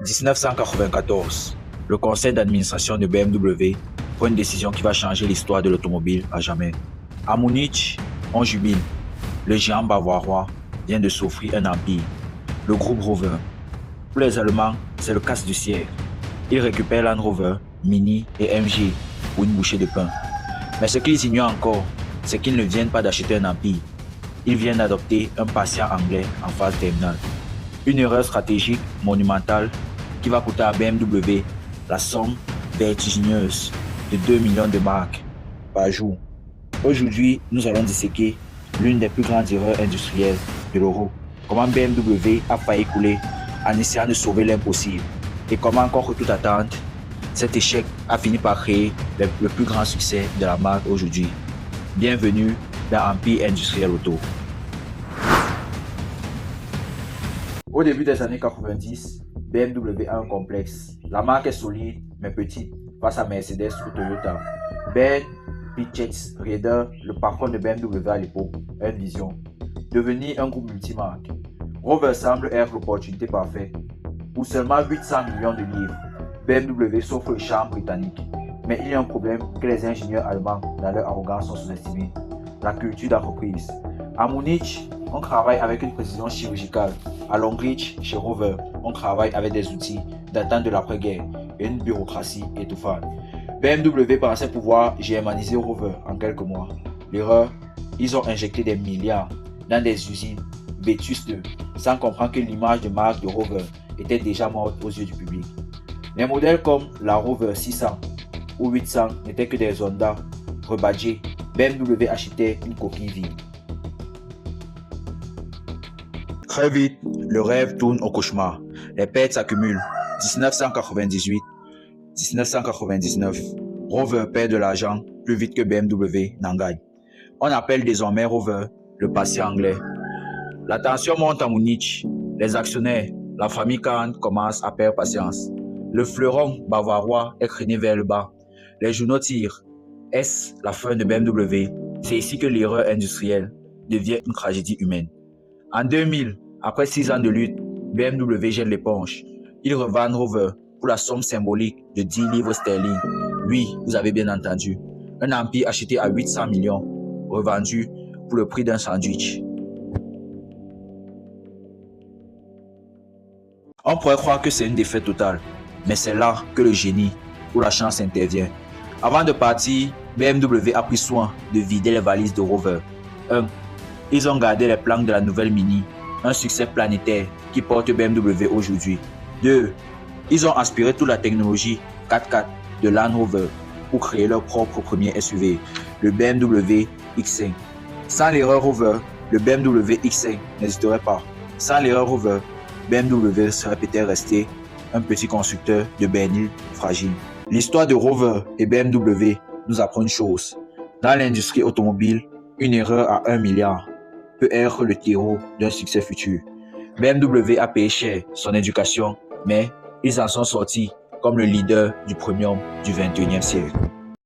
1994, le conseil d'administration de BMW prend une décision qui va changer l'histoire de l'automobile à jamais. À Munich, on jubile. Le géant bavarois vient de s'offrir un empire, le groupe Rover. Pour les Allemands, c'est le casse du siècle. Ils récupèrent Land Rover, Mini et MG pour une bouchée de pain. Mais ce qu'ils ignorent encore, c'est qu'ils ne viennent pas d'acheter un empire. Ils viennent d'adopter un patient anglais en phase terminale. Une erreur stratégique monumentale qui va coûter à BMW la somme vertigineuse de 2 millions de marks par jour. Aujourd'hui, nous allons disséquer l'une des plus grandes erreurs industrielles de l'euro. Comment BMW a failli couler en essayant de sauver l'impossible. Et comment, encore que toute attente, cet échec a fini par créer le plus grand succès de la marque aujourd'hui. Bienvenue dans Empire Industriel Auto. Au début des années 90, BMW a un complexe. La marque est solide mais petite face à Mercedes ou Toyota. Ben Pichetsrieder, le patron de BMW à l'époque, a une vision: devenir un groupe multimarque. Rover semble être l'opportunité parfaite. Pour seulement 800 millions de livres, BMW s'offre le charme britannique. Mais il y a un problème que les ingénieurs allemands, dans leur arrogance, sont sous-estimés: la culture d'entreprise. À Munich, on travaille avec une précision chirurgicale. À Longreach, chez Rover, on travaille avec des outils datant de l'après-guerre et une bureaucratie étouffante. BMW pensait pouvoir germaniser Rover en quelques mois. L'erreur, ils ont injecté des milliards dans des usines vétustes sans comprendre que l'image de marque de Rover était déjà morte aux yeux du public. Les modèles comme la Rover 600 ou 800 n'étaient que des Honda rebadgés. BMW achetait une coquille vide. Très vite, le rêve tourne au cauchemar. Les pertes s'accumulent. 1998, 1999, Rover perd de l'argent plus vite que BMW n'en gagne. On appelle désormais Rover le patient anglais. La tension monte à Munich. Les actionnaires, la famille Kahn commence à perdre patience. Le fleuron bavarois est traîné vers le bas. Les journaux tirent. Est-ce la fin de BMW? C'est ici que l'erreur industrielle devient une tragédie humaine. En 2000, après 6 ans de lutte, BMW jette l'éponge. Ils revendent Rover pour la somme symbolique de 10 livres sterling. Oui, vous avez bien entendu. Un empire acheté à 800 millions, revendu pour le prix d'un sandwich. On pourrait croire que c'est une défaite totale, mais c'est là que le génie ou la chance intervient. Avant de partir, BMW a pris soin de vider les valises de Rover. 1. Ils ont gardé les planques de la nouvelle Mini, un succès planétaire qui porte BMW aujourd'hui. 2. Ils ont aspiré toute la technologie 4x4 de Land Rover pour créer leur propre premier SUV, le BMW X5. Sans l'erreur Rover, le BMW X5 n'existerait pas. Sans l'erreur Rover, BMW serait peut-être resté un petit constructeur de bernil fragile. L'histoire de Rover et BMW nous apprend une chose: dans l'industrie automobile, une erreur à 1 milliard peut être le terreau d'un succès futur. BMW a payé cher son éducation, mais ils en sont sortis comme le leader du premium du 21e siècle.